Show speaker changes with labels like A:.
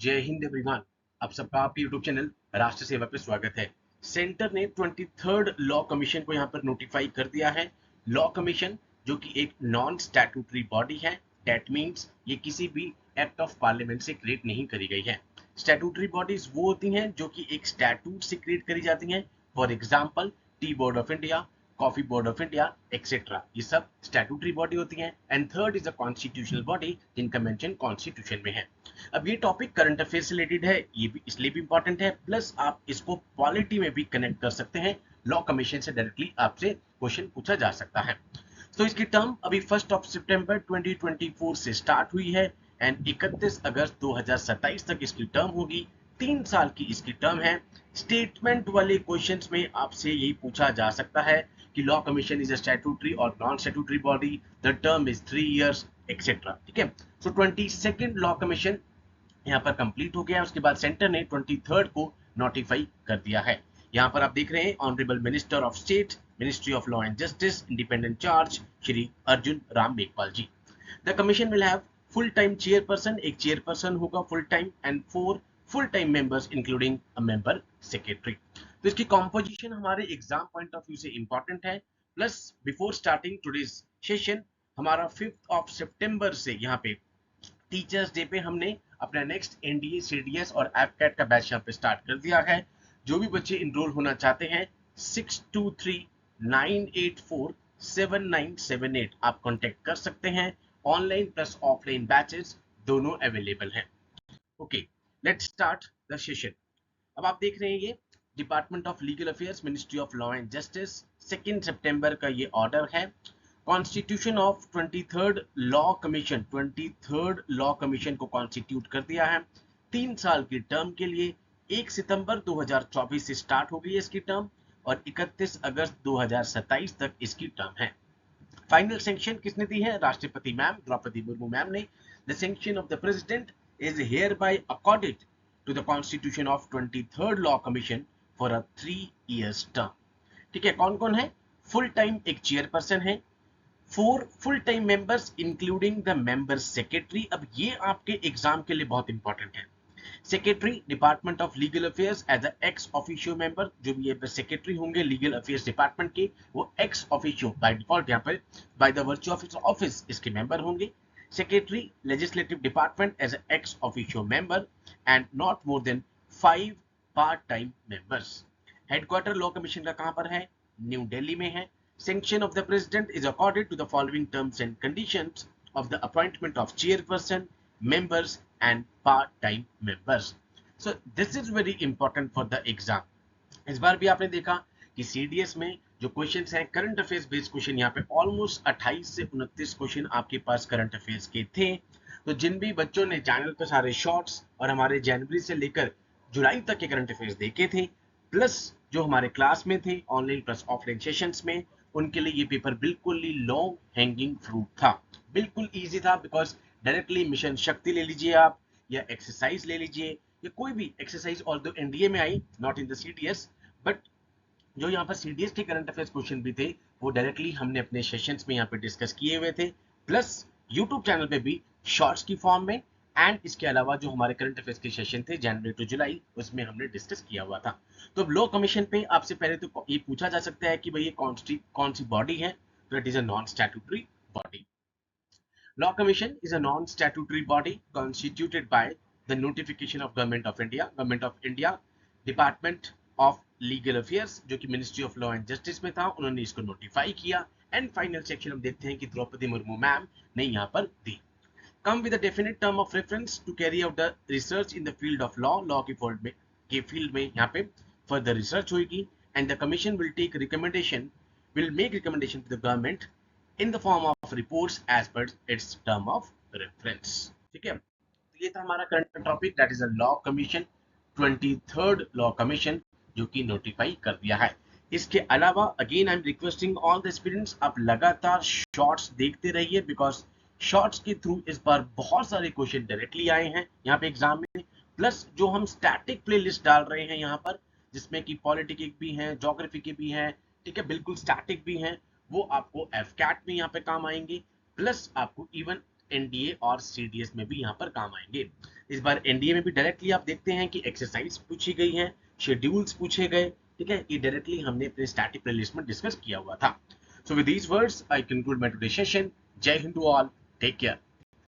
A: जय हिंद एवरीवन। आप सबका आपके यूट्यूब चैनल राष्ट्र सेवा पे स्वागत है। सेंटर ने 23rd लॉ कमीशन को यहाँ पर नोटिफाई कर दिया है। लॉ कमीशन जो कि एक नॉन स्टैट्यूटरी बॉडी है, दैट मींस ये किसी भी एक्ट ऑफ पार्लियामेंट से क्रिएट नहीं करी गई है। स्टैट्यूटरी बॉडीज वो होती हैं जो कि एक स्टैट्यूट से क्रिएट करी जाती हैं। For example tea board of India, coffee board of India etcetera, ये सब स्टैट्यूटरी बॉडी होती हैं। And third is a constitutional body जिनका मेंशन कॉन्स्टिट्यूशन में है। अब ये टॉपिक करंट अफेयर से रिलेटेड है, ये भी इसलिए भी इंपॉर्टेंट है, प्लस आप इसको पॉलिटी में भी कनेक्ट कर सकते हैं। लॉ कमीशन से डायरेक्टली आपसे क्वेश्चन पूछा जा सकता है। तो इसकी टर्म अभी 1 सितंबर 2024 से स्टार्ट हुई है एंड 31 अगस्त 2027 तक इसकी टर्म होगी। 3 साल की इसकी टर्म है। स्टेटमेंट वाले क्वेश्चंस में आपसे यही पूछा जा सकता है कि law commission is a statutory और non statutory body, the term is 3 years एक्सेट्रा। ठीक है, सो 22nd लॉ कमीशन यहाँ पर कंप्लीट हो गया। उसके बाद सेंटर ने 23rd को नोटिफाई कर दिया है। यहाँ पर आप देख रहे हैं honourable minister of state, ministry of law and justice, independent charge Shri Arjun Ram Meghwal ji. The commission will have full time chairperson, एक चेयरपर्सन होगा full time, and 4 full time members including a member secretary. तो इसकी कॉम्पोजिशन हमारे एग्जाम पॉइंट ऑफ व्यू से important है। Plus before starting today's session, हमारा 5 सितंबर से यहाँ पे टीचर्स डे पे हमने अपना नेक्स्ट एनडीए सीडीएस और एफकैट का बैच यहाँ पे स्टार्ट कर दिया है। जो भी बच्चे इनरोल होना चाहते हैं 6239847978 आप कांटेक्ट कर सकते हैं। ऑनलाइन प्लस ऑफलाइन बैचेस दोनों अवेलेबल हैं। Okay, let's start the session. अब आप देख रहे हैं ये department of legal affairs, ministry of law and justice, 2 सितंबर का ये ऑर्डर है। Constitution of 23rd law commission, 23rd law commission को कॉन्स्टिट्यूट कर दिया है 3 साल की टर्म के लिए। 1 सितंबर 2024 से स्टार्ट हो गई है इसकी टर्म और 31 अगस्त 2027 तक इसकी टर्म है। फाइनल सैंक्शन किसने दी है? राष्ट्रपति मैम द्रौपदी मुर्मू मैम ने। The sanction of the president is hereby according to the constitution of 23rd law commission for a 3 years term. ठीक है, कौन कौन है? फुल टाइम एक चेयरपर्सन है, 4 full time members including the member secretary. अब ये आपके एग्जाम के लिए बहुत इंपॉर्टेंट है। Secretary department of legal affairs as a ex officio member, जो भी ये सेक्रेटरी होंगे लीगल अफेयर्स डिपार्टमेंट के, वो एक्स ऑफिशियो बाय डिफॉल्ट यहाँ पर by the virtue of office इसके मेंबर होंगे। Secretary legislative department as a ex officio member and not more than 5 part time members. Headquarter law commission का कहां पर है? न्यू दिल्ली में है। Sanction of the president is accorded to the following terms and conditions of the appointment of chairperson, members and part-time members. So this is very important for the exam. इस बार भी आपने देखा कि सीडीएस में जो questions हैं current affairs based question, यहाँ पे ऑलमोस्ट 28 से 29 क्वेश्चन आपके पास करंट अफेयर्स के थे। तो जिन भी बच्चों ने चैनल पर सारे शॉर्ट्स और हमारे जनवरी से लेकर जुलाई तक के करंट अफेयर्स देखे थे, प्लस जो हमारे क्लास में थे ऑनलाइन प्लस ऑफलाइन सेशंस में, उनके लिए ये पेपर बिल्कुल ही लॉन्ग हैंगिंग फ्रूट था, बिल्कुल इजी था। बिकॉज डायरेक्टली मिशन शक्ति ले लीजिए आप, या एक्सरसाइज ले लीजिए, या कोई भी एक्सरसाइज, ऑल्दो एनडीए में आई, not in the CDS, but जो यहाँ पर सीडीएस के करंट अफेयर्स क्वेश्चन भी थे वो डायरेक्टली हमने अपने सेशंस में यहाँ पे डिस्कस किए हुए थे, प्लस यूट्यूब चैनल पे भी शॉर्ट्स की फॉर्म में। एंड इसके अलावा जो हमारे करंट अफेयर्स के सेशन थे जनवरी टू जुलाई, उसमें हमने डिस्कस किया हुआ था। तो अब लॉ कमीशन पे आपसे पहले तो ये पूछा जा सकता है कि भाई ये कौन सी बॉडी है? तो it is a non statutory body. Law Commission is a non-statutory body constituted by the notification of Government of India, Department of Legal Affairs, जो कि Ministry of Law and Justice में था, उन्होंने इसको नोटिफाई किया। And final section हम देखते हैं कि द्रौपदी मुर्मू मैम ने यहाँ पर दी। Come with a definite term of reference to carry out the research in the field of law, law के फील्ड में यहाँ पे further research होगी, and the commission will make recommendation to the government in the form of reports as per its term of reference। ठीक है, तो ये था हमारा current topic, that is a law commission, 23rd law commission जो कि notify कर दिया है। इसके अलावा again I am requesting all the students, आप लगातार शॉर्ट्स देखते रहिए, बिकॉज शॉर्ट्स के थ्रू इस बार बहुत सारे क्वेश्चन डायरेक्टली आए हैं यहाँ पे एग्जाम में, प्लस जो हम स्टैटिक प्लेलिस्ट डाल रहे हैं यहाँ पर, जिसमें कि पॉलिटिक्स भी हैं, ज्योग्राफी के भी हैं, ठीक है, बिल्कुल स्टैटिक भी हैं, वो आपको एफकैट में यहाँ पे काम आएंगे, प्लस आपको इवन एनडीए और सीडीएस में भी यहाँ पर काम आएंगे। इस बार एनडीए में भी डायरेक्टली आप देखते हैं कि एक्सरसाइज पूछी गई है, शेड्यूल्स पूछे गए, ठीक है, ये डायरेक्टली हमने अपने स्टैटिक प्लेलिस्ट में डिस्कस किया हुआ था। So with these words I conclude my today session. Jai Hind to all, take care.